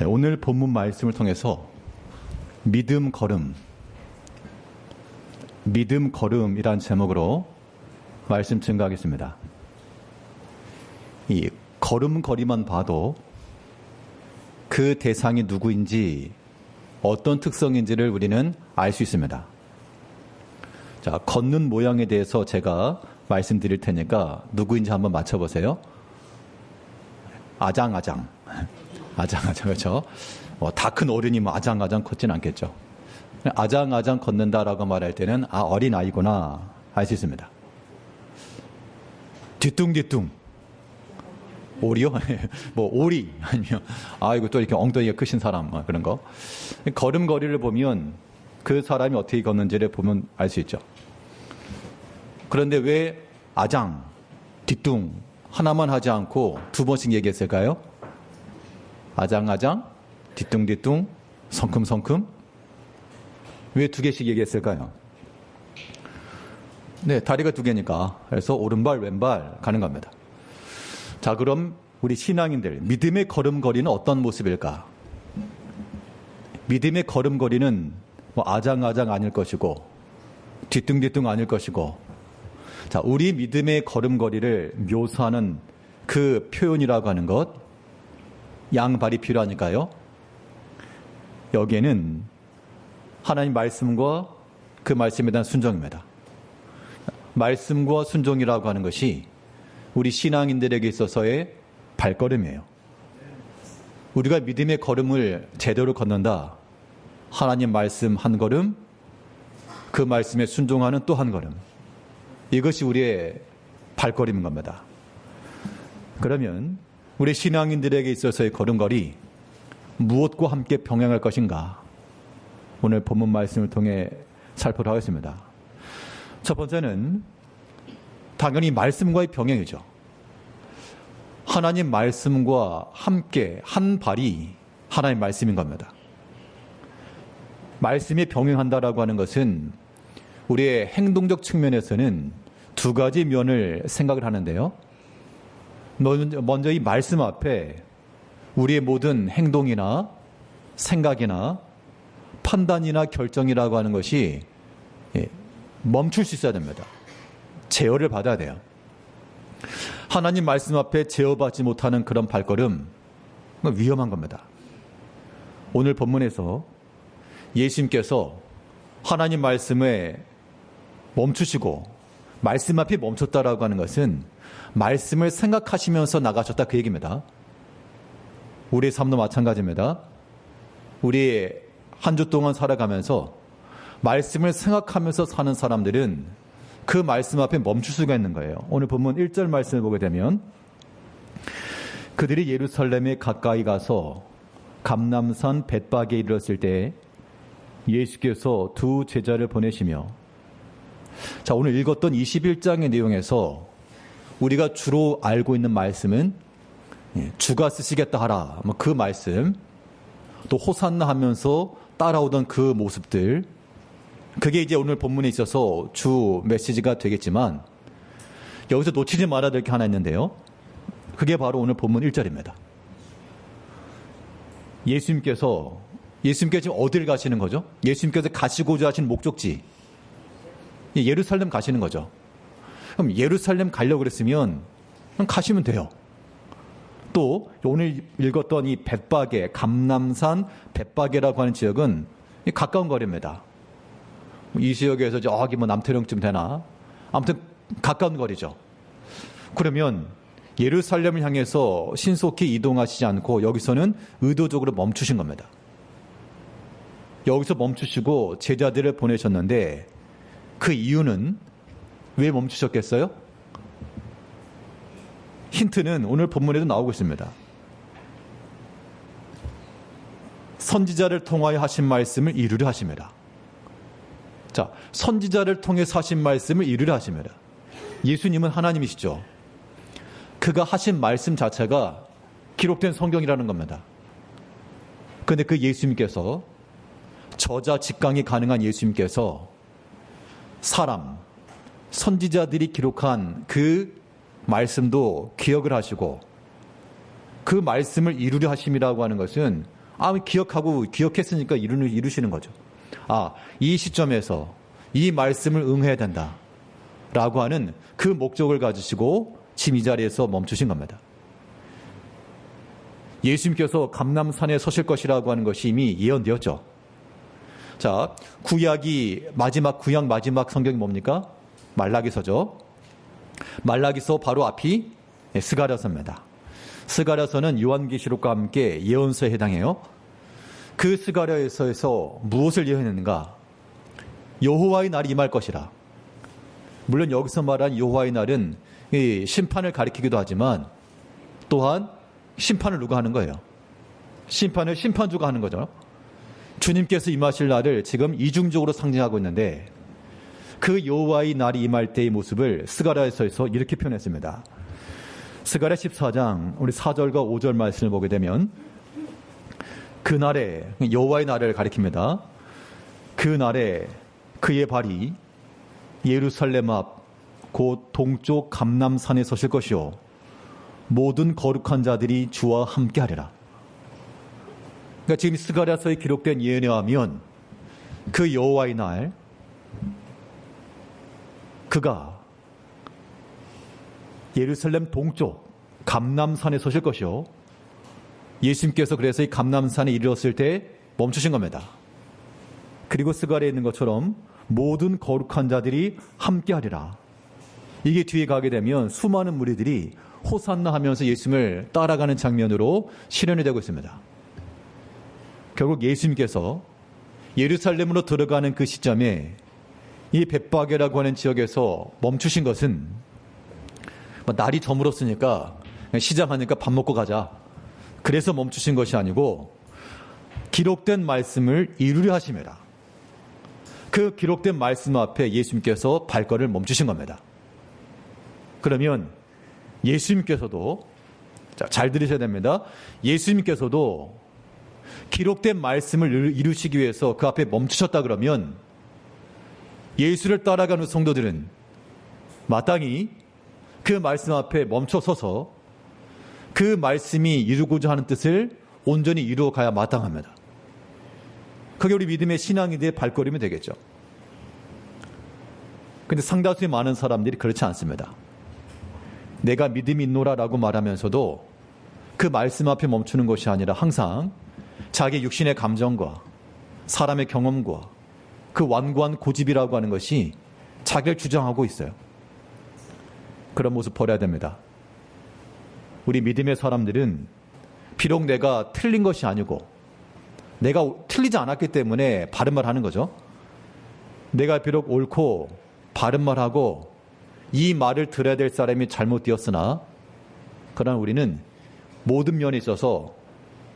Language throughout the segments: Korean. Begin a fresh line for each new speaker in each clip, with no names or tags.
자, 오늘 본문 말씀을 통해서 믿음 걸음이란 제목으로 말씀 증거하겠습니다. 이 걸음걸이만 봐도 그 대상이 누구인지 어떤 특성인지를 우리는 알 수 있습니다. 자, 걷는 모양에 대해서 제가 말씀드릴 테니까 누구인지 한번 맞춰보세요. 아장아장, 그렇죠? 다 큰 어른이 아장아장 걷진 않겠죠. 아장아장 걷는다라고 말할 때는 어린 아이구나 알 수 있습니다. 뒤뚱뒤뚱, 오리요? 오리 아니면 이거 또 이렇게 엉덩이가 크신 사람 그런 거. 걸음걸이를 보면 그 사람이 어떻게 걷는지를 보면 알 수 있죠. 그런데 왜 아장, 뒤뚱 하나만 하지 않고 두 번씩 얘기했을까요? 아장아장, 뒤뚱뒤뚱, 성큼성큼. 왜 두 개씩 얘기했을까요? 네, 다리가 두 개니까. 그래서 오른발, 왼발 가는 겁니다. 자, 그럼 우리 신앙인들, 믿음의 걸음걸이는 어떤 모습일까? 믿음의 걸음걸이는 아장아장 아닐 것이고, 뒤뚱뒤뚱 아닐 것이고, 자, 우리 믿음의 걸음걸이를 묘사하는 그 표현이라고 하는 것, 양발이 필요하니까요. 여기에는 하나님 말씀과 그 말씀에 대한 순종입니다. 말씀과 순종이라고 하는 것이 우리 신앙인들에게 있어서의 발걸음이에요. 우리가 믿음의 걸음을 제대로 걷는다. 하나님 말씀 한 걸음, 그 말씀에 순종하는 또 한 걸음. 이것이 우리의 발걸음인 겁니다. 그러면 우리 신앙인들에게 있어서의 걸음걸이 무엇과 함께 병행할 것인가? 오늘 본문 말씀을 통해 살펴보도록 하겠습니다. 첫 번째는 당연히 말씀과의 병행이죠. 하나님 말씀과 함께 한 발이 하나님 말씀인 겁니다. 말씀이 병행한다라고 하는 것은 우리의 행동적 측면에서는 두 가지 면을 생각을 하는데요. 먼저 이 말씀 앞에 우리의 모든 행동이나 생각이나 판단이나 결정이라고 하는 것이 멈출 수 있어야 됩니다. 제어를 받아야 돼요. 하나님 말씀 앞에 제어받지 못하는 그런 발걸음, 위험한 겁니다. 오늘 본문에서 예수님께서 하나님 말씀에 멈추시고 말씀 앞에 멈췄다라고 하는 것은 말씀을 생각하시면서 나가셨다 그 얘기입니다. 우리의 삶도 마찬가지입니다. 우리 한 주 동안 살아가면서 말씀을 생각하면서 사는 사람들은 그 말씀 앞에 멈출 수가 있는 거예요. 오늘 본문 1절 말씀을 보게 되면 그들이 예루살렘에 가까이 가서 감람산 벳박에 이르렀을 때 예수께서 두 제자를 보내시며, 자, 오늘 읽었던 21장의 내용에서 우리가 주로 알고 있는 말씀은 주가 쓰시겠다 하라, 그 말씀, 또 호산나 하면서 따라오던 그 모습들, 그게 이제 오늘 본문에 있어서 주 메시지가 되겠지만 여기서 놓치지 말아야 될 게 하나 있는데요. 그게 바로 오늘 본문 1절입니다. 예수님께서 지금 어딜 가시는 거죠? 예수님께서 가시고자 하신 목적지 예루살렘 가시는 거죠. 그럼 예루살렘 가려고 그랬으면 그럼 가시면 돼요. 또 오늘 읽었던 이 벳박에, 감람산 벳박에라고 하는 지역은 가까운 거리입니다. 이 지역에서 저기 남태령쯤 되나? 아무튼 가까운 거리죠. 그러면 예루살렘을 향해서 신속히 이동하시지 않고 여기서는 의도적으로 멈추신 겁니다. 여기서 멈추시고 제자들을 보내셨는데 그 이유는 왜 멈추셨겠어요? 힌트는 오늘 본문에도 나오고 있습니다. 선지자를 통하여 하신 말씀을 이루려 하십니다. 자, 선지자를 통해서 하신 말씀을 이루려 하십니다. 예수님은 하나님이시죠. 그가 하신 말씀 자체가 기록된 성경이라는 겁니다. 그런데 그 예수님께서, 저자 직강이 가능한 예수님께서 선지자들이 기록한 그 말씀도 기억을 하시고 그 말씀을 이루려 하심이라고 하는 것은 기억했으니까 이루시는 거죠. 이 시점에서 이 말씀을 응해야 된다. 라고 하는 그 목적을 가지시고 지금 이 자리에서 멈추신 겁니다. 예수님께서 감람산에 서실 것이라고 하는 것이 이미 예언되었죠. 자, 구약 마지막 성경이 뭡니까? 말라기서죠. 말라기서 바로 앞이 스가랴서입니다. 스가랴서는 요한계시록과 함께 예언서에 해당해요. 그 스가랴서에서 무엇을 예언했는가? 여호와의 날이 임할 것이라. 물론 여기서 말한 여호와의 날은 심판을 가리키기도 하지만 또한 심판을 누가 하는 거예요? 심판을 심판주가 하는 거죠. 주님께서 임하실 날을 지금 이중적으로 상징하고 있는데 그 여호와의 날이 임할 때의 모습을 스가랴서에서 이렇게 표현했습니다. 스가랴 14장 우리 4절과 5절 말씀을 보게 되면 그날에 여호와의 날을 가리킵니다. 그날에 그의 발이 예루살렘 앞 곧 동쪽 감람산에 서실 것이요 모든 거룩한 자들이 주와 함께하리라. 그러니까 지금 스가랴서에 기록된 예언에 하면 그 여호와의 날 그가 예루살렘 동쪽 감람산에 서실 것이요 예수님께서 그래서 이 감람산에 이르렀을 때 멈추신 겁니다. 그리고 스가랴에 있는 것처럼 모든 거룩한 자들이 함께하리라. 이게 뒤에 가게 되면 수많은 무리들이 호산나 하면서 예수님을 따라가는 장면으로 실현이 되고 있습니다. 결국 예수님께서 예루살렘으로 들어가는 그 시점에 이 벳바게라고 하는 지역에서 멈추신 것은 날이 저물었으니까 시장하니까 밥 먹고 가자. 그래서 멈추신 것이 아니고 기록된 말씀을 이루려 하심이라. 그 기록된 말씀 앞에 예수님께서 발걸음을 멈추신 겁니다. 그러면 예수님께서도 잘 들으셔야 됩니다. 예수님께서도 기록된 말씀을 이루시기 위해서 그 앞에 멈추셨다 그러면 예수를 따라가는 성도들은 마땅히 그 말씀 앞에 멈춰서서 그 말씀이 이루고자 하는 뜻을 온전히 이루어 가야 마땅합니다. 그게 우리 믿음의 신앙에 대해 발걸음이 되겠죠. 그런데 상다수의 많은 사람들이 그렇지 않습니다. 내가 믿음이 있노라라고 말하면서도 그 말씀 앞에 멈추는 것이 아니라 항상 자기 육신의 감정과 사람의 경험과 그 완고한 고집이라고 하는 것이 자기를 주장하고 있어요. 그런 모습 버려야 됩니다. 우리 믿음의 사람들은 비록 내가 틀린 것이 아니고 내가 틀리지 않았기 때문에 바른 말 하는 거죠. 내가 비록 옳고 바른 말하고 이 말을 들어야 될 사람이 잘못되었으나 그러나 우리는 모든 면에 있어서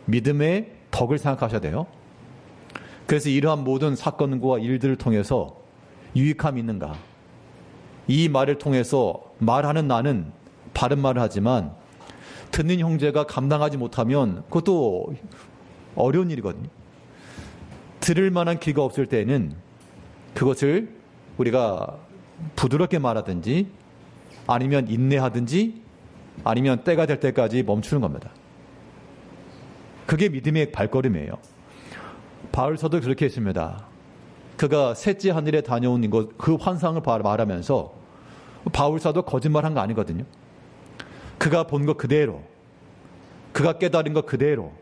믿음의 덕을 생각하셔야 돼요. 그래서 이러한 모든 사건과 일들을 통해서 유익함이 있는가? 이 말을 통해서 말하는 나는 바른 말을 하지만 듣는 형제가 감당하지 못하면 그것도 어려운 일이거든요. 들을 만한 귀가 없을 때는 그것을 우리가 부드럽게 말하든지 아니면 인내하든지 아니면 때가 될 때까지 멈추는 겁니다. 그게 믿음의 발걸음이에요. 바울서도 그렇게 했습니다. 그가 셋째 하늘에 다녀온 그 환상을 말하면서 바울사도 거짓말한 거 아니거든요. 그가 본 것 그대로 그가 깨달은 것 그대로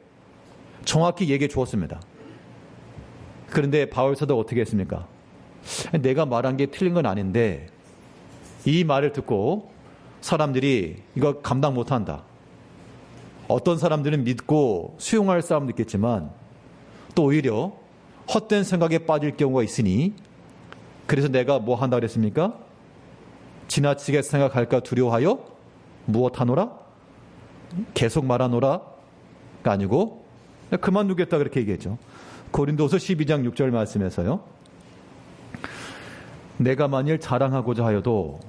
정확히 얘기해 주었습니다. 그런데 바울사도 어떻게 했습니까? 내가 말한 게 틀린 건 아닌데 이 말을 듣고 사람들이 이거 감당 못한다. 어떤 사람들은 믿고 수용할 사람도 있겠지만 또 오히려 헛된 생각에 빠질 경우가 있으니 그래서 내가 뭐 한다 그랬습니까? 지나치게 생각할까 두려워하여 무엇하노라? 계속 말하노라? 가 아니고 그만두겠다 그렇게 얘기했죠. 고린도서 12장 6절 말씀에서요. 내가 만일 자랑하고자 하여도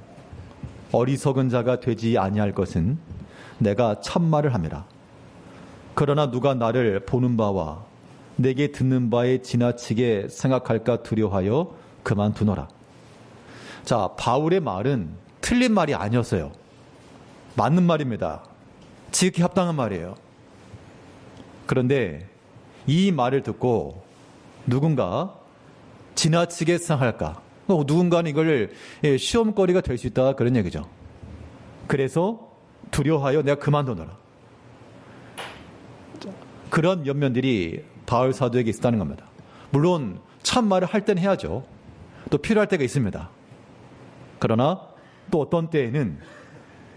어리석은 자가 되지 아니할 것은 내가 참말을 함이라. 그러나 누가 나를 보는 바와 내게 듣는 바에 지나치게 생각할까 두려워하여 그만두노라. 자, 바울의 말은 틀린 말이 아니었어요. 맞는 말입니다. 지극히 합당한 말이에요. 그런데 이 말을 듣고 누군가 지나치게 생각할까? 누군가는 이걸 시험거리가 될 수 있다 그런 얘기죠. 그래서 두려워하여 내가 그만두노라. 그런 면면들이 바울 사도에게 있었다는 겁니다. 물론 참말을 할 때는 해야죠. 또 필요할 때가 있습니다. 그러나 또 어떤 때에는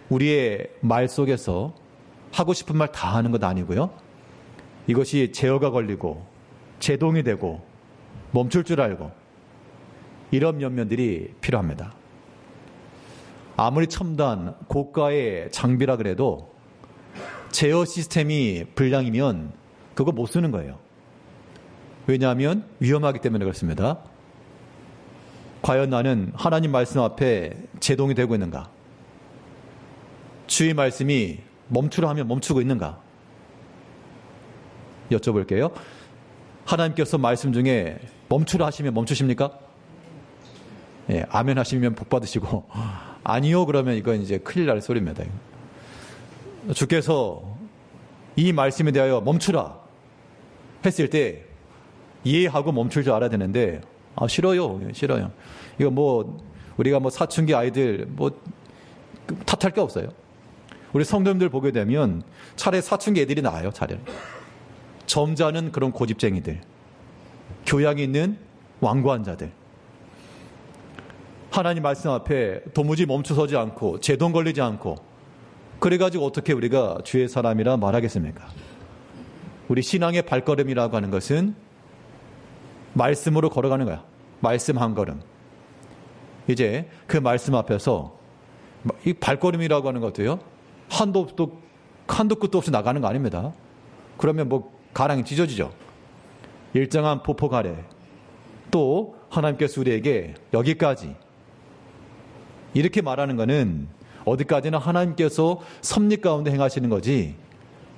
우리의 말 속에서 하고 싶은 말 다 하는 것 아니고요. 이것이 제어가 걸리고 제동이 되고 멈출 줄 알고 이런 면면들이 필요합니다. 아무리 첨단 고가의 장비라 그래도 제어 시스템이 불량이면 그거 못 쓰는 거예요. 왜냐하면 위험하기 때문에 그렇습니다. 과연 나는 하나님 말씀 앞에 제동이 되고 있는가? 주의 말씀이 멈추라 하면 멈추고 있는가? 여쭤볼게요. 하나님께서 말씀 중에 멈추라 하시면 멈추십니까? 예, 아멘 하시면 복 받으시고 아니요 그러면 이건 이제 큰일 날 소리입니다. 주께서 이 말씀에 대하여 멈추라 했을 때 이해하고 멈출 줄 알아야 되는데 싫어요. 이거 우리가 사춘기 아이들 탓할 게 없어요. 우리 성도님들 보게 되면 차라리 사춘기 애들이 나아요. 차라리 점잖은 그런 고집쟁이들, 교양이 있는 완고한 자들, 하나님 말씀 앞에 도무지 멈춰서지 않고 제동 걸리지 않고 그래가지고 어떻게 우리가 주의 사람이라 말하겠습니까? 우리 신앙의 발걸음이라고 하는 것은 말씀으로 걸어가는 거야. 말씀 한 걸음. 이제 그 말씀 앞에서 이 발걸음이라고 하는 것도요. 한도 끝도 없이 나가는 거 아닙니다. 그러면 가랑이 찢어지죠. 일정한 보폭 아래 또 하나님께서 우리에게 여기까지 이렇게 말하는 것은 어디까지나 하나님께서 섭리 가운데 행하시는 거지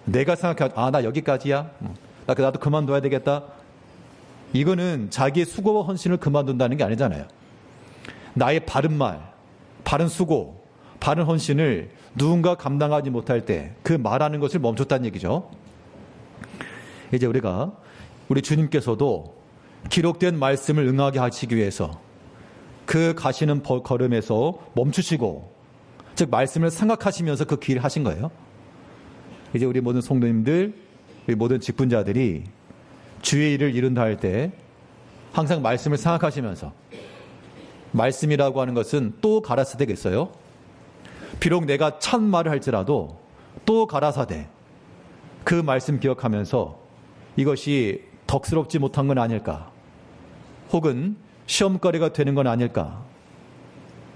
내가 생각해 나 여기까지야 나도 그만둬야 되겠다 이거는 자기의 수고와 헌신을 그만둔다는 게 아니잖아요. 나의 바른 말, 바른 수고, 바른 헌신을 누군가 감당하지 못할 때 그 말하는 것을 멈췄다는 얘기죠. 이제 우리 주님께서도 기록된 말씀을 응하게 하시기 위해서 그 가시는 걸음에서 멈추시고 즉 말씀을 생각하시면서 그 길을 하신 거예요. 이제 우리 모든 성도님들, 우리 모든 직분자들이 주의 일을 이룬다 할 때 항상 말씀을 생각하시면서 말씀이라고 하는 것은 또 가라사대 되겠어요. 비록 내가 참말을 할지라도 또 가라사대 그 말씀 기억하면서 이것이 덕스럽지 못한 건 아닐까 혹은 시험거리가 되는 건 아닐까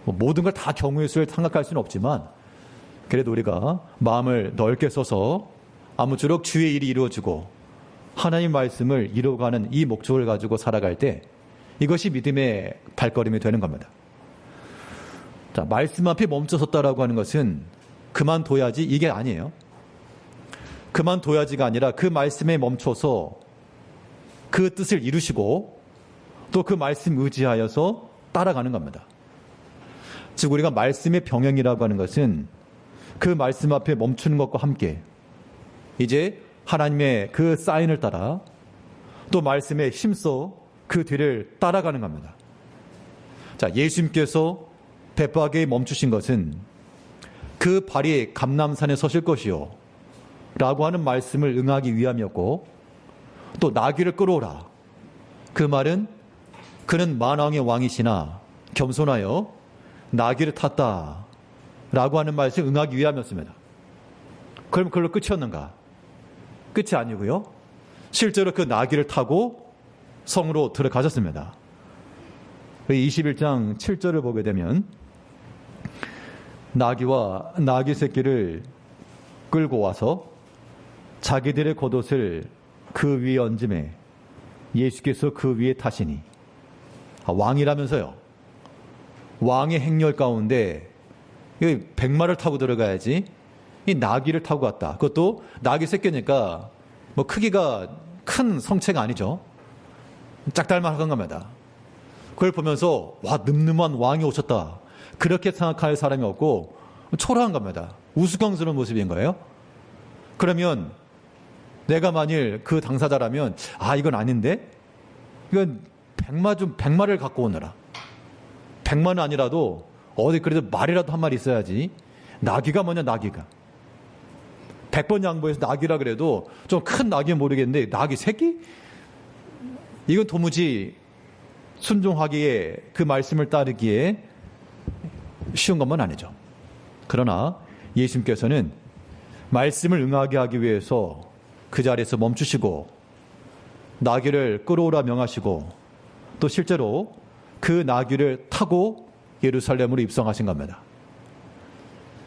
모든 걸 다 경우의 수를 생각할 수는 없지만 그래도 우리가 마음을 넓게 써서 아무쪼록 주의 일이 이루어지고 하나님 말씀을 이루어가는 이 목적을 가지고 살아갈 때 이것이 믿음의 발걸음이 되는 겁니다. 자, 말씀 앞에 멈춰섰다라고 하는 것은 그만둬야지 이게 아니에요. 그만둬야지가 아니라 그 말씀에 멈춰서 그 뜻을 이루시고 또 그 말씀 의지하여서 따라가는 겁니다. 즉 우리가 말씀의 병행이라고 하는 것은 그 말씀 앞에 멈추는 것과 함께 이제 하나님의 그 사인을 따라 또 말씀에 힘써 그 뒤를 따라가는 겁니다. 자, 예수님께서 벳바게에 멈추신 것은 그 발이 감람산에 서실 것이요 라고 하는 말씀을 응하기 위함이었고 또 나귀를 끌어오라 그 말은 그는 만왕의 왕이시나 겸손하여 나귀를 탔다 라고 하는 말씀을 응하기 위함이었습니다. 그럼 그걸로 끝이었는가? 끝이 아니고요. 실제로 그 나귀를 타고 성으로 들어가셨습니다. 21장 7절을 보게 되면 나귀와 나귀 새끼를 끌고 와서 자기들의 겉옷을 그 위에 얹음에 예수께서 그 위에 타시니 왕이라면서요. 왕의 행렬 가운데 100마를 타고 들어가야지 이 나귀를 타고 갔다. 그것도 나귀 새끼니까 크기가 큰 성체가 아니죠. 짝달만한 겁니다. 그걸 보면서 와 늠름한 왕이 오셨다. 그렇게 생각할 사람이 없고 초라한 겁니다. 우스꽝스러운 모습인 거예요. 그러면 내가 만일 그 당사자라면 이건 아닌데? 이건 백마를 갖고 오너라. 100마는 아니라도 어디 그래도 말이라도 한 마리 있어야지. 나귀가 뭐냐, 나귀가. 100번 양보해서 나귀라 그래도 좀 큰 나귀는 모르겠는데 나귀 새끼? 이건 도무지 순종하기에, 그 말씀을 따르기에 쉬운 것만 아니죠. 그러나 예수님께서는 말씀을 응하게 하기 위해서 그 자리에서 멈추시고 나귀를 끌어오라 명하시고 또 실제로 그 나귀를 타고 예루살렘으로 입성하신 겁니다.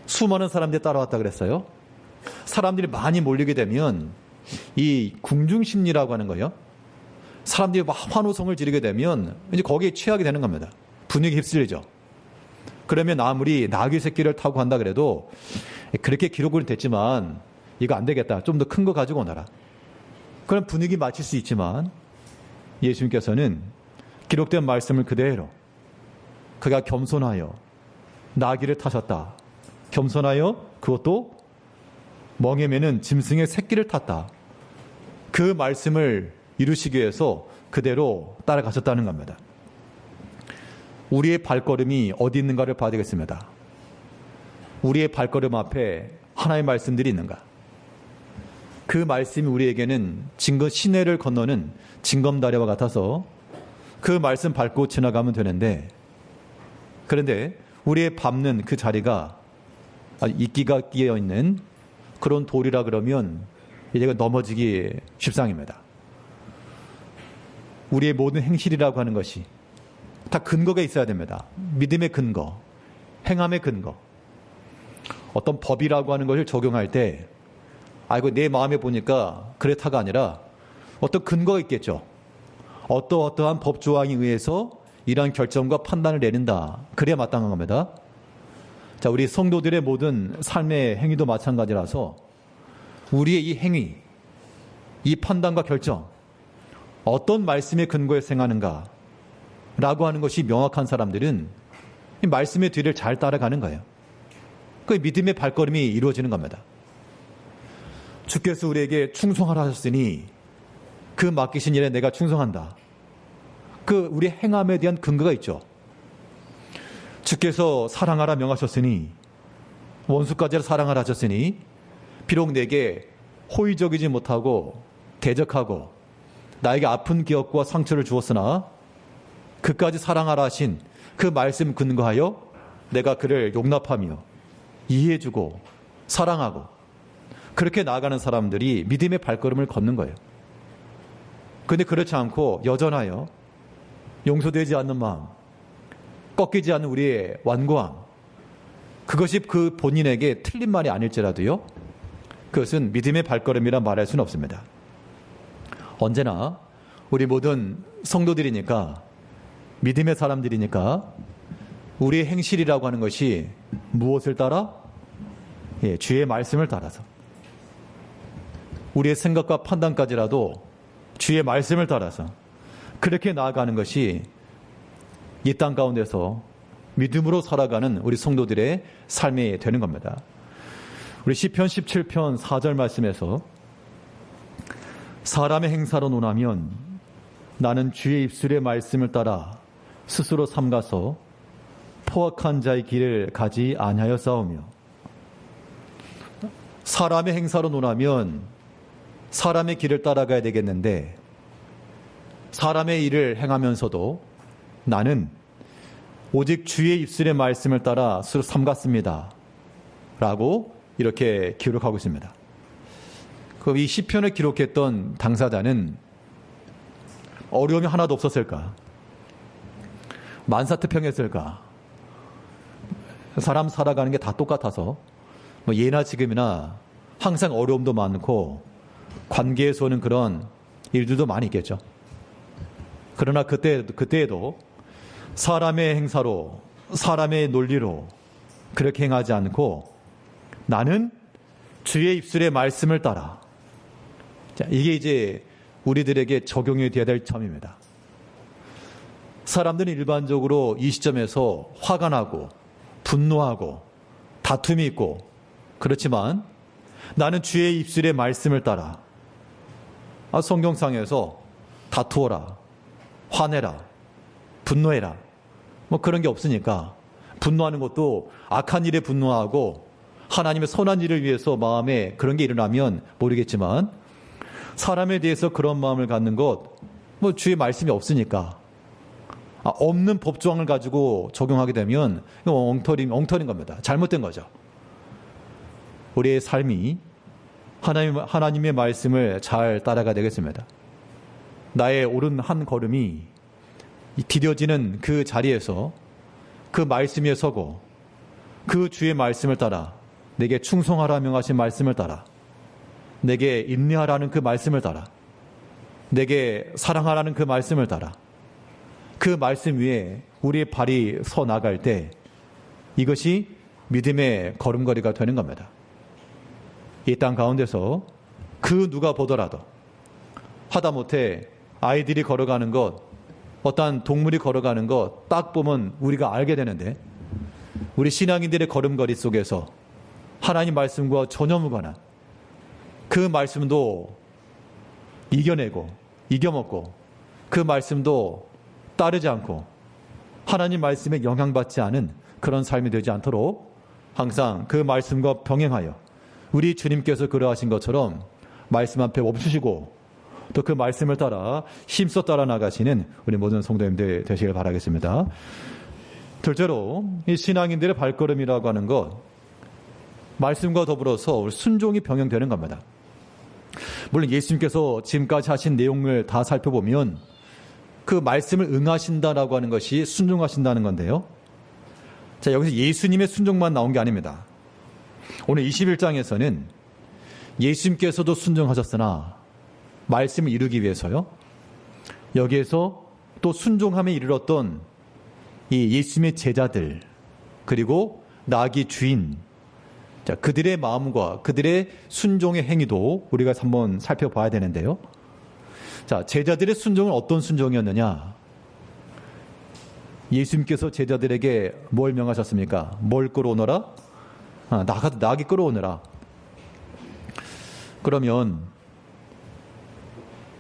수많은 사람들이 따라왔다 그랬어요. 사람들이 많이 몰리게 되면 이 궁중심리라고 하는 거예요. 사람들이 막 환호성을 지르게 되면 이제 거기에 취하게 되는 겁니다. 분위기 휩쓸리죠. 그러면 아무리 나귀 새끼를 타고 간다 그래도 그렇게 기록은 됐지만 이거 안 되겠다. 좀 더 큰 거 가지고 오너라. 그런 분위기 맞출 수 있지만 예수님께서는 기록된 말씀을 그대로 그가 겸손하여 나귀를 타셨다. 겸손하여 그것도 멍에 매는 짐승의 새끼를 탔다. 그 말씀을 이루시기 위해서 그대로 따라가셨다는 겁니다. 우리의 발걸음이 어디 있는가를 봐야 되겠습니다. 우리의 발걸음 앞에 하나의 말씀들이 있는가? 그 말씀이 우리에게는 시내를 건너는 징검다리와 같아서 그 말씀 밟고 지나가면 되는데, 그런데 우리의 밟는 그 자리가 이끼가 끼어 있는 그런 돌이라 그러면 이제 넘어지기 십상입니다. 우리의 모든 행실이라고 하는 것이 다 근거가 있어야 됩니다. 믿음의 근거, 행함의 근거. 어떤 법이라고 하는 것을 적용할 때 이거 내 마음에 보니까 그렇다가 아니라 어떤 근거가 있겠죠. 어떠한 법 조항에 의해서 이러한 결정과 판단을 내린다. 그래야 마땅한 겁니다. 자, 우리 성도들의 모든 삶의 행위도 마찬가지라서 우리의 이 행위, 이 판단과 결정, 어떤 말씀의 근거에 행하는가 라고 하는 것이 명확한 사람들은 이 말씀의 뒤를 잘 따라가는 거예요. 그 믿음의 발걸음이 이루어지는 겁니다. 주께서 우리에게 충성하라 하셨으니 그 맡기신 일에 내가 충성한다. 그 우리 행함에 대한 근거가 있죠. 주께서 사랑하라 명하셨으니, 원수까지 사랑하라 하셨으니 비록 내게 호의적이지 못하고 대적하고 나에게 아픈 기억과 상처를 주었으나 그까지 사랑하라 하신 그 말씀 근거하여 내가 그를 용납하며 이해해주고 사랑하고 그렇게 나아가는 사람들이 믿음의 발걸음을 걷는 거예요. 그런데 그렇지 않고 여전하여 용서되지 않는 마음, 꺾이지 않는 우리의 완고함, 그것이 그 본인에게 틀린 말이 아닐지라도요, 그것은 믿음의 발걸음이라 말할 수는 없습니다. 언제나 우리 모든 성도들이니까, 믿음의 사람들이니까 우리의 행실이라고 하는 것이 무엇을 따라? 주의 말씀을 따라서, 우리의 생각과 판단까지라도 주의 말씀을 따라서 그렇게 나아가는 것이 이 땅 가운데서 믿음으로 살아가는 우리 성도들의 삶이 되는 겁니다. 우리 시편 17편 4절 말씀에서 사람의 행사로 논하면 나는 주의 입술의 말씀을 따라 스스로 삼가서 포악한 자의 길을 가지 아니하여 싸우며, 사람의 행사로 논하면 사람의 길을 따라가야 되겠는데 사람의 일을 행하면서도 나는 오직 주의 입술의 말씀을 따라 스스로 삼갔습니다 라고 이렇게 기록하고 있습니다. 이 시편을 기록했던 당사자는 어려움이 하나도 없었을까? 만사태평했을까? 사람 살아가는 게 다 똑같아서 예나 지금이나 항상 어려움도 많고 관계에서 오는 그런 일들도 많이 있겠죠. 그러나 그때에도 사람의 행사로, 사람의 논리로 그렇게 행하지 않고 나는 주의 입술의 말씀을 따라. 자, 이게 이제 우리들에게 적용이 되어야 될 점입니다. 사람들은 일반적으로 이 시점에서 화가 나고 분노하고 다툼이 있고 그렇지만 나는 주의 입술의 말씀을 따라 성경상에서 다투어라, 화내라, 분노해라, 뭐 그런 게 없으니까 분노하는 것도 악한 일에 분노하고 하나님의 선한 일을 위해서 마음에 그런 게 일어나면 모르겠지만 사람에 대해서 그런 마음을 갖는 것, 뭐 주의 말씀이 없으니까 없는 법조항을 가지고 적용하게 되면 엉터리인 겁니다. 잘못된 거죠. 우리의 삶이 하나님의 말씀을 잘 따라가야 되겠습니다. 나의 옳은 한 걸음이 디뎌지는 그 자리에서 그 말씀 위에 서고 그 주의 말씀을 따라 내게 충성하라 명하신 말씀을 따라 내게 인내하라는 그 말씀을 따라 내게 사랑하라는 그 말씀을 따라 그 말씀 위에 우리의 발이 서 나갈 때 이것이 믿음의 걸음걸이가 되는 겁니다. 이 땅 가운데서 그 누가 보더라도 하다못해 아이들이 걸어가는 것, 어떠한 동물이 걸어가는 것 딱 보면 우리가 알게 되는데 우리 신앙인들의 걸음걸이 속에서 하나님 말씀과 전혀 무관한 그 말씀도 이겨내고 이겨먹고 그 말씀도 따르지 않고 하나님 말씀에 영향받지 않은 그런 삶이 되지 않도록 항상 그 말씀과 병행하여 우리 주님께서 그러하신 것처럼 말씀 앞에 멈추시고 또 그 말씀을 따라 힘써 따라 나가시는 우리 모든 성도님들 되시길 바라겠습니다. 둘째로 이 신앙인들의 발걸음이라고 하는 것, 말씀과 더불어서 순종이 병행되는 겁니다. 물론 예수님께서 지금까지 하신 내용을 다 살펴보면 그 말씀을 응하신다라고 하는 것이 순종하신다는 건데요. 자, 여기서 예수님의 순종만 나온 게 아닙니다. 오늘 21장에서는 예수님께서도 순종하셨으나 말씀을 이루기 위해서요. 여기에서 또 순종함에 이르렀던 이 예수님의 제자들 그리고 나귀 주인, 자, 그들의 마음과 그들의 순종의 행위도 우리가 한번 살펴봐야 되는데요. 자, 제자들의 순종은 어떤 순종이었느냐? 예수님께서 제자들에게 뭘 명하셨습니까? 뭘 끌어오너라? 나귀 끌어오너라. 그러면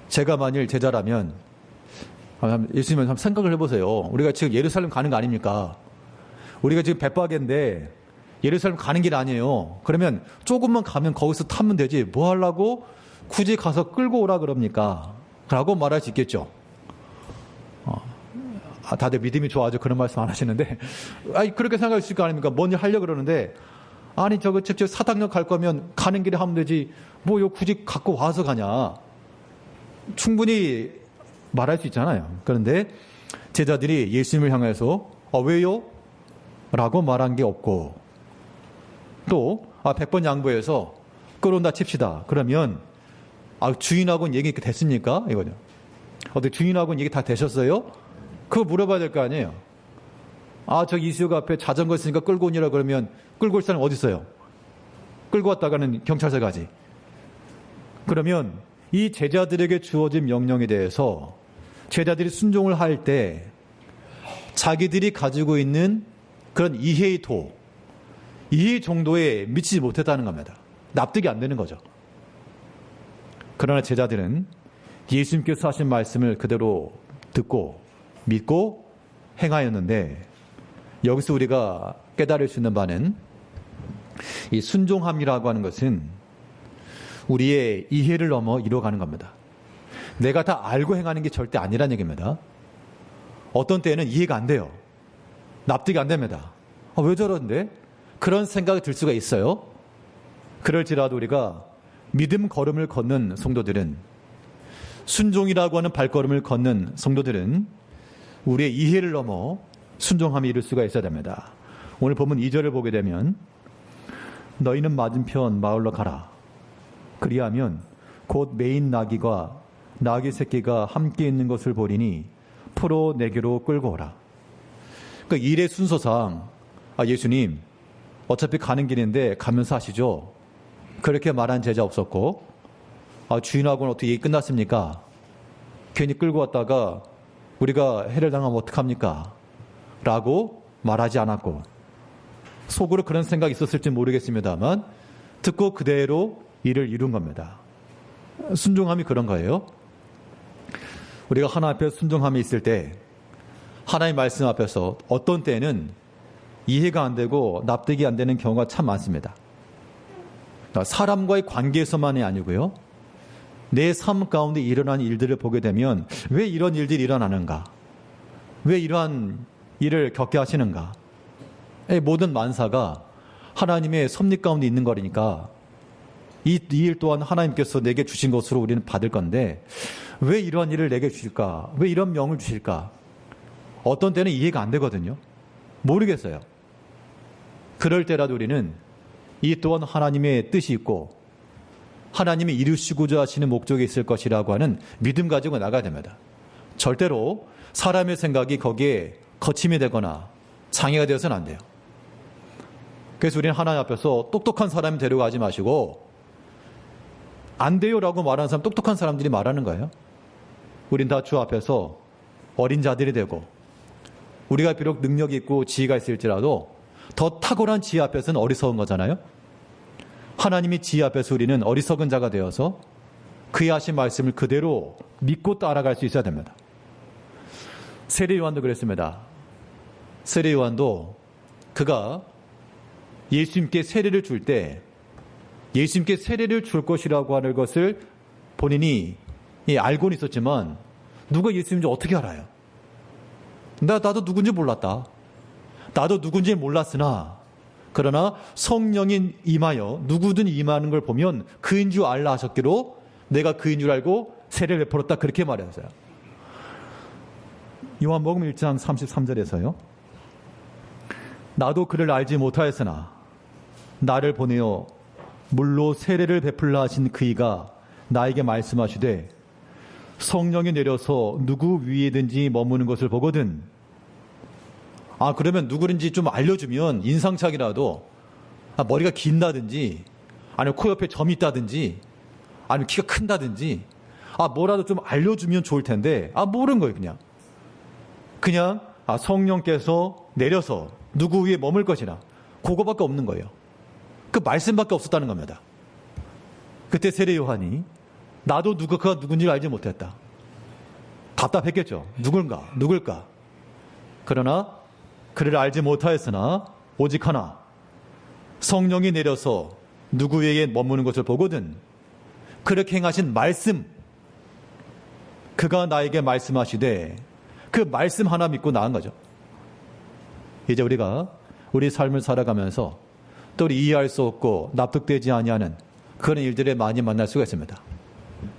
제가 만일 제자라면 예수님 한번 생각을 해보세요. 우리가 지금 예루살렘 가는 거 아닙니까? 우리가 지금 벳바게인데 예루살렘 가는 길 아니에요. 그러면 조금만 가면 거기서 타면 되지 뭐 하려고 굳이 가서 끌고 오라 그럽니까? 라고 말할 수 있겠죠. 다들 믿음이 좋아져 그런 말씀 안 하시는데 그렇게 생각할 수 있을 거 아닙니까? 뭔지 하려고 그러는데 아니 저거 직접 사당역 갈 거면 가는 길에 하면 되지 뭐 요 굳이 갖고 와서 가냐. 충분히 말할 수 있잖아요. 그런데 제자들이 예수님을 향해서 왜요? 라고 말한 게 없고 또 100번 양보해서 끌어온다 칩시다. 그러면 주인하고는 얘기 됐습니까? 이거죠. 어떻게 주인하고는 얘기 다 되셨어요? 그거 물어봐야 될 거 아니에요. 저 이수역 앞에 자전거 있으니까 끌고 오니라 그러면 끌고 올 사람 어디 있어요? 끌고 왔다가는 경찰서 가지. 그러면 이 제자들에게 주어진 명령에 대해서 제자들이 순종을 할 때 자기들이 가지고 있는 그런 이해 정도에 미치지 못했다는 겁니다. 납득이 안 되는 거죠. 그러나 제자들은 예수님께서 하신 말씀을 그대로 듣고 믿고 행하였는데 여기서 우리가 깨달을 수 있는 바는 이 순종함이라고 하는 것은 우리의 이해를 넘어 이루어가는 겁니다. 내가 다 알고 행하는 게 절대 아니라는 얘기입니다. 어떤 때는 이해가 안 돼요. 납득이 안 됩니다. 왜 저러는데? 그런 생각이 들 수가 있어요. 그럴지라도 우리가 믿음 걸음을 걷는 성도들은 순종이라고 하는 발걸음을 걷는 성도들은 우리의 이해를 넘어 순종함이 이룰 수가 있어야 됩니다. 오늘 본문 2절을 보게 되면 너희는 맞은편 마을로 가라. 그리하면 곧 메인 나귀과 나귀 새끼가 함께 있는 것을 보리니 포로 내게로 끌고 오라. 그러니까 일의 순서상 예수님 어차피 가는 길인데 가면서 하시죠. 그렇게 말한 제자 없었고 주인하고는 어떻게 얘기 끝났습니까? 괜히 끌고 왔다가 우리가 해를 당하면 어떡합니까? 라고 말하지 않았고 속으로 그런 생각이 있었을지 모르겠습니다만 듣고 그대로 일을 이룬 겁니다. 순종함이 그런 거예요. 우리가 하나님 앞에 순종함이 있을 때 하나님 말씀 앞에서 어떤 때는 이해가 안 되고 납득이 안 되는 경우가 참 많습니다. 사람과의 관계에서만이 아니고요. 내 삶 가운데 일어난 일들을 보게 되면 왜 이런 일들이 일어나는가? 왜 이러한 일을 겪게 하시는가? 모든 만사가 하나님의 섭리 가운데 있는 거니까 이 일 또한 하나님께서 내게 주신 것으로 우리는 받을 건데 왜 이러한 일을 내게 주실까? 왜 이런 명을 주실까? 어떤 때는 이해가 안 되거든요. 모르겠어요. 그럴 때라도 우리는 이 또한 하나님의 뜻이 있고 하나님이 이루시고자 하시는 목적이 있을 것이라고 하는 믿음 가지고 나가야 됩니다. 절대로 사람의 생각이 거기에 거침이 되거나 장애가 되어서는 안 돼요. 그래서 우리는 하나님 앞에서 똑똑한 사람이 데려가지 마시고 안 돼요라고 말하는 사람, 똑똑한 사람들이 말하는 거예요. 우린 다 주 앞에서 어린 자들이 되고 우리가 비록 능력이 있고 지혜가 있을지라도 더 탁월한 지혜 앞에서는 어리석은 거잖아요. 하나님이 지혜 앞에서 우리는 어리석은 자가 되어서 그의 하신 말씀을 그대로 믿고 따라갈 수 있어야 됩니다. 세례 요한도 그랬습니다. 세례 요한도 그가 예수님께 세례를 줄 때 예수님께 세례를 줄 것이라고 하는 것을 본인이 알고는 있었지만 누가 예수님인지 어떻게 알아요? 나도 누군지 몰랐다. 나도 누군지 몰랐으나 그러나 성령이 임하여 누구든 임하는 걸 보면 그인 줄 알라 하셨기로 내가 그인 줄 알고 세례를 베풀었다 그렇게 말했어요. 요한복음 1장 33절에서요. 나도 그를 알지 못하였으나 나를 보내어 물로 세례를 베풀라 하신 그이가 나에게 말씀하시되 성령이 내려서 누구 위에든지 머무는 것을 보거든. 그러면 누구든지 좀 알려주면 인상착이라도 머리가 긴다든지 아니면 코 옆에 점이 있다든지 아니면 키가 큰다든지 뭐라도 좀 알려주면 좋을 텐데 모르는 거예요. 그냥 성령께서 내려서 누구 위에 머물 것이라 그거밖에 없는 거예요. 그 말씀밖에 없었다는 겁니다. 그때 세례 요한이 나도 그가 누군지 알지 못했다. 답답했겠죠. 누굴까? 그러나 그를 알지 못하였으나 오직 하나 성령이 내려서 누구에게 머무는 것을 보거든 그렇게 행하신 말씀 그가 나에게 말씀하시되 그 말씀 하나 믿고 나은 거죠. 이제 우리가 우리 삶을 살아가면서 또 이해할 수 없고 납득되지 아니하는 그런 일들에 많이 만날 수가 있습니다.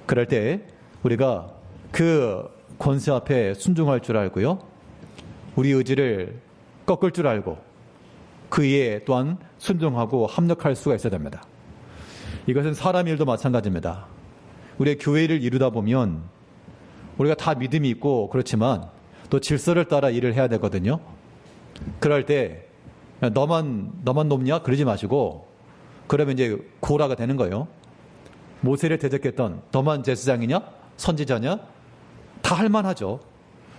그럴 때 우리가 그 권세 앞에 순종할 줄 알고요. 우리 의지를 꺾을 줄 알고 그에 또한 순종하고 합력할 수가 있어야 됩니다. 이것은 사람 일도 마찬가지입니다. 우리의 교회를 이루다 보면 우리가 다 믿음이 있고 그렇지만 또 질서를 따라 일을 해야 되거든요. 그럴 때 너만 높냐? 그러지 마시고 그러면 이제 고라가 되는 거예요. 모세를 대적했던 너만 제사장이냐? 선지자냐? 다 할만하죠.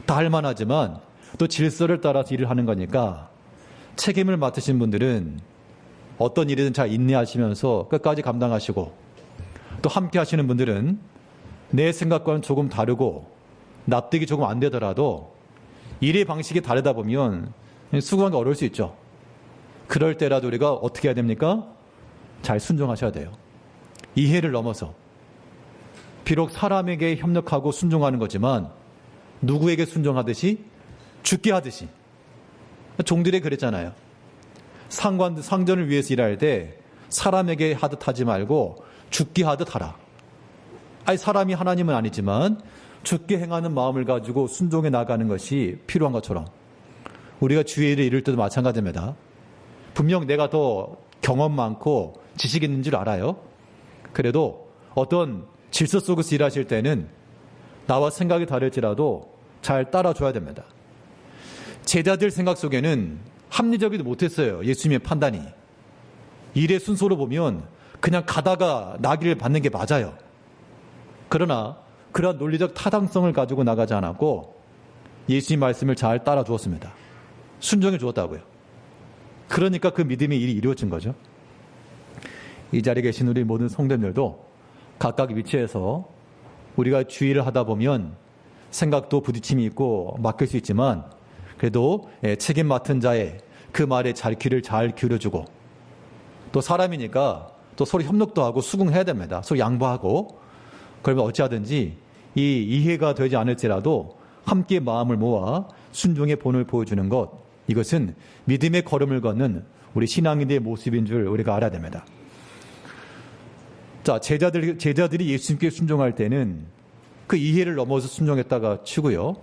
다 할만하지만 또 질서를 따라서 일을 하는 거니까 책임을 맡으신 분들은 어떤 일이든 잘 인내하시면서 끝까지 감당하시고 또 함께 하시는 분들은 내 생각과는 조금 다르고 납득이 조금 안 되더라도 일의 방식이 다르다 보면 수긍하기 어려울 수 있죠. 그럴 때라도 우리가 어떻게 해야 됩니까? 잘 순종하셔야 돼요. 이해를 넘어서 비록 사람에게 협력하고 순종하는 거지만 누구에게 순종하듯이 죽게 하듯이 종들이 그랬잖아요. 상전을 위해서 일할 때 사람에게 하듯 하지 말고 죽게 하듯 하라. 사람이 하나님은 아니지만 죽게 행하는 마음을 가지고 순종해 나가는 것이 필요한 것처럼 우리가 주의 일을 이룰 때도 마찬가지입니다. 분명 내가 더 경험 많고 지식 있는 줄 알아요. 그래도 어떤 질서 속에서 일하실 때는 나와 생각이 다를지라도 잘 따라줘야 됩니다. 제자들 생각 속에는 합리적이도 못했어요. 예수님의 판단이. 일의 순서로 보면 그냥 가다가 나귀를 받는 게 맞아요. 그러나 그러한 논리적 타당성을 가지고 나가지 않았고 예수님 말씀을 잘 따라 주었습니다. 순종해 주었다고요. 그러니까 그 믿음의 일이 이루어진 거죠. 이 자리에 계신 우리 모든 성도님들도 각각 위치에서 우리가 주의를 하다 보면 생각도 부딪힘이 있고 맡길 수 있지만 그래도 책임 맡은 자의 그 말에 귀를 잘 기울여주고 또 사람이니까 또 서로 협력도 하고 수긍해야 됩니다. 서로 양보하고 그러면 어찌하든지 이 이해가 되지 않을지라도 함께 마음을 모아 순종의 본을 보여주는 것, 이것은 믿음의 걸음을 걷는 우리 신앙인들의 모습인 줄 우리가 알아야 됩니다. 자, 제자들이 예수님께 순종할 때는 그 이해를 넘어서 순종했다가 치고요.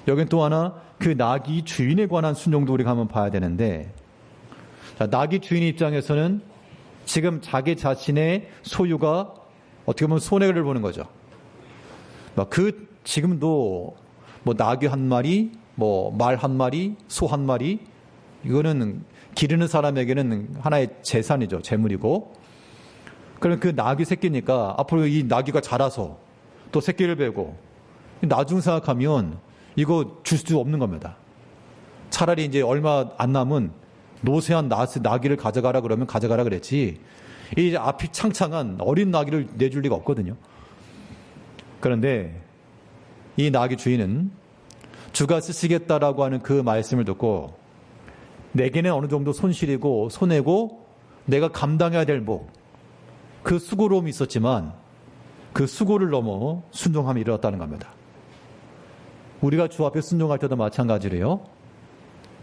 여긴 또 하나 그 나귀 주인에 관한 순종도 우리가 한번 봐야 되는데, 자, 나귀 주인 입장에서는 지금 자기 자신의 소유가 어떻게 보면 손해를 보는 거죠. 지금도 나귀 한 마리, 말 한 마리, 소 한 마리, 이거는 기르는 사람에게는 하나의 재산이죠. 재물이고. 그럼 그 나귀 새끼니까 앞으로 이 나귀가 자라서 또 새끼를 베고 나중 생각하면 이거 줄 수 없는 겁니다. 차라리 이제 얼마 안 남은 노쇠한 나귀를 가져가라 그러면 가져가라 그랬지. 이 앞이 창창한 어린 나귀를 내줄 리가 없거든요. 그런데 이 나귀 주인은 주가 쓰시겠다라고 하는 그 말씀을 듣고 내게는 어느 정도 손실이고 손해고 내가 감당해야 될 그 수고로움이 있었지만 그 수고를 넘어 순종함이 이르렀다는 겁니다. 우리가 주 앞에 순종할 때도 마찬가지로요.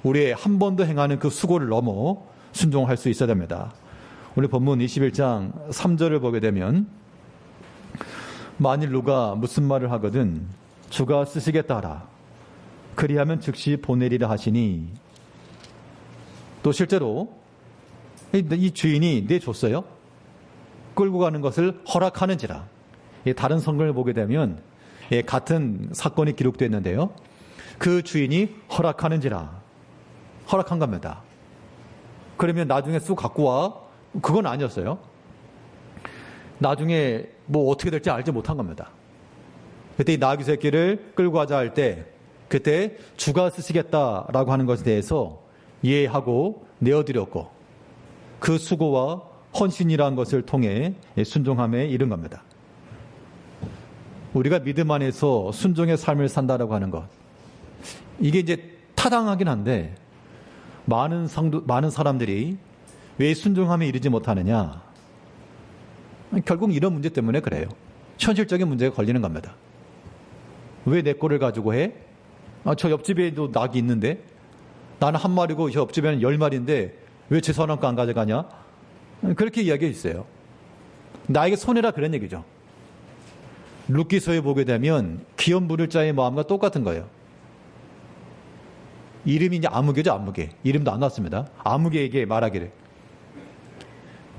우리의 한 번 더 행하는 그 수고를 넘어 순종할 수 있어야 됩니다. 우리 본문 21장 3절을 보게 되면 만일 누가 무슨 말을 하거든 주가 쓰시겠다 하라. 그리하면 즉시 보내리라 하시니, 또 실제로 이 주인이 내줬어요. 끌고 가는 것을 허락하는지라. 다른 성경을 보게 되면 같은 사건이 기록되어 있는데요. 그 주인이 허락하는지라. 허락한 겁니다. 그러면 나중에 쑥 갖고 와. 그건 아니었어요. 나중에 어떻게 될지 알지 못한 겁니다. 그때 이 나귀 새끼를 끌고 가자 할 때 그때 주가 쓰시겠다라고 하는 것에 대해서 이해하고 내어드렸고 그 수고와 헌신이라는 것을 통해 순종함에 이른 겁니다. 우리가 믿음 안에서 순종의 삶을 산다라고 하는 것, 이게 이제 타당하긴 한데 많은 사람들이 왜 순종함에 이르지 못하느냐? 결국 이런 문제 때문에 그래요. 현실적인 문제가 걸리는 겁니다. 왜 내 거를 가지고 해? 저 옆집에도 낙이 있는데 나는 한 마리고 저 옆집에는 10마리인데 왜 제 사람 거 안 가져가냐? 그렇게 이야기했어요. 나에게 손해라 그런 얘기죠. 룻기서에 보게 되면 기업 물을 자의 마음과 똑같은 거예요. 이름이 이제 아무개죠, 아무개. 이름도 안 났습니다. 아무개에게 말하기를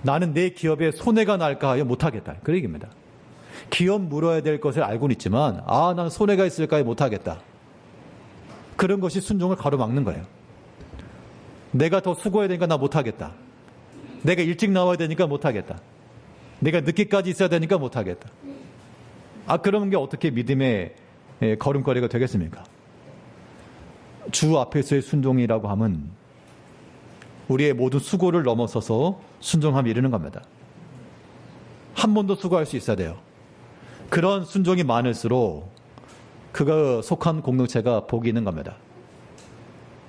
나는 내 기업에 손해가 날까 하여 못하겠다. 그 얘기입니다. 기업 물어야 될 것을 알고는 있지만 난 손해가 있을까 하여 못하겠다. 그런 것이 순종을 가로막는 거예요. 내가 더 수고해야 되니까 나 못하겠다. 내가 일찍 나와야 되니까 못하겠다. 내가 늦게까지 있어야 되니까 못하겠다. 그런 게 어떻게 믿음의 걸음걸이가 되겠습니까? 주 앞에서의 순종이라고 하면 우리의 모든 수고를 넘어서서 순종함에 이르는 겁니다. 한 번 더 수고할 수 있어야 돼요. 그런 순종이 많을수록 그가 속한 공동체가 복이 있는 겁니다.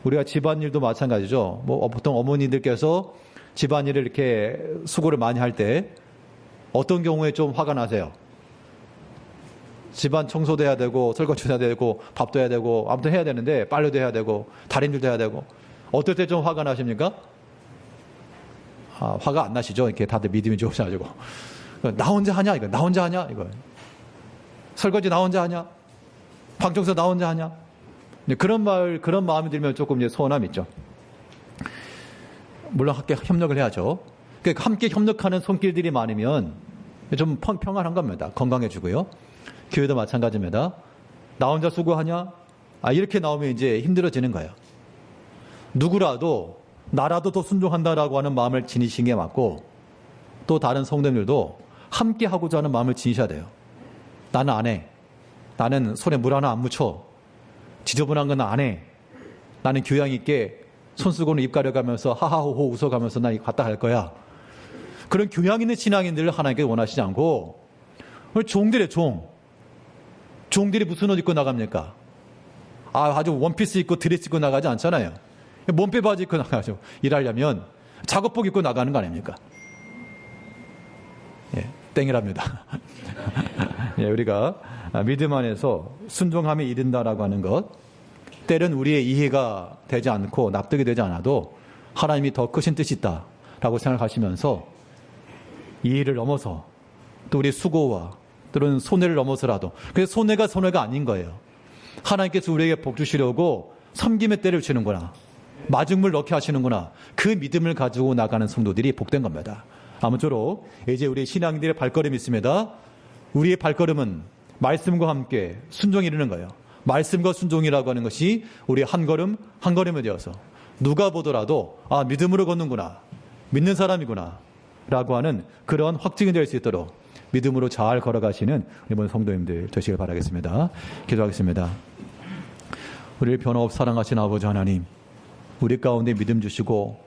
우리가 집안일도 마찬가지죠. 보통 어머니들께서 집안일을 이렇게 수고를 많이 할 때 어떤 경우에 좀 화가 나세요? 집안 청소도 해야 되고 설거지도 해야 되고 밥도 해야 되고 아무튼 해야 되는데 빨래도 해야 되고 다른 일도 해야 되고 어떨 때 좀 화가 나십니까? 화가 안 나시죠? 이렇게 다들 믿음이 좋으셔가지고 나 혼자 하냐? 이거 나 혼자 하냐? 이거 설거지 나 혼자 하냐? 방 청소 나 혼자 하냐? 그런 마음이 들면 조금 이제 서운함이 있죠. 물론 함께 협력을 해야죠. 함께 협력하는 손길들이 많으면 좀 평안한 겁니다. 건강해지고요. 교회도 마찬가지입니다. 나 혼자 수고하냐? 이렇게 나오면 이제 힘들어지는 거예요. 누구라도 나라도 더 순종한다라고 하는 마음을 지니신 게 맞고 또 다른 성도님들도 함께 하고자 하는 마음을 지니셔야 돼요. 나는 안 해. 나는 손에 물 하나 안 묻혀. 지저분한 건 안 해. 나는 교양 있게 손 쓰고는 입 가려가면서 하하호호 웃어가면서 나 이거 갔다 갈 거야. 그런 교양 있는 신앙인들을 하나님께 원하시지 않고 종들의 종들이 무슨 옷 입고 나갑니까? 아주 원피스 입고 드레스 입고 나가지 않잖아요. 몸빼 바지 입고 나가죠. 일하려면 작업복 입고 나가는 거 아닙니까? 예, 땡이랍니다. 예, 우리가 믿음 안에서 순종함에 이른다라고 하는 것, 때는 우리의 이해가 되지 않고 납득이 되지 않아도 하나님이 더 크신 뜻이 있다라고 생각하시면서 이해를 넘어서 또 우리 수고와 또는 손해를 넘어서라도, 그래서 손해가 아닌 거예요. 하나님께서 우리에게 복 주시려고 섬김의 때를 주는구나, 마중물 넣게 하시는구나, 그 믿음을 가지고 나가는 성도들이 복된 겁니다. 아무쪼록 이제 우리 신앙인들의 발걸음이 있습니다. 우리의 발걸음은 말씀과 함께 순종이 이르는 거예요. 말씀과 순종이라고 하는 것이 우리 한 걸음 한 걸음이 되어서 누가 보더라도 믿음으로 걷는구나, 믿는 사람이구나 라고 하는 그런 확증이 될 수 있도록 믿음으로 잘 걸어가시는 이번 성도님들 되시길 바라겠습니다. 기도하겠습니다. 우리를 변함없이 사랑하신 아버지 하나님, 우리 가운데 믿음 주시고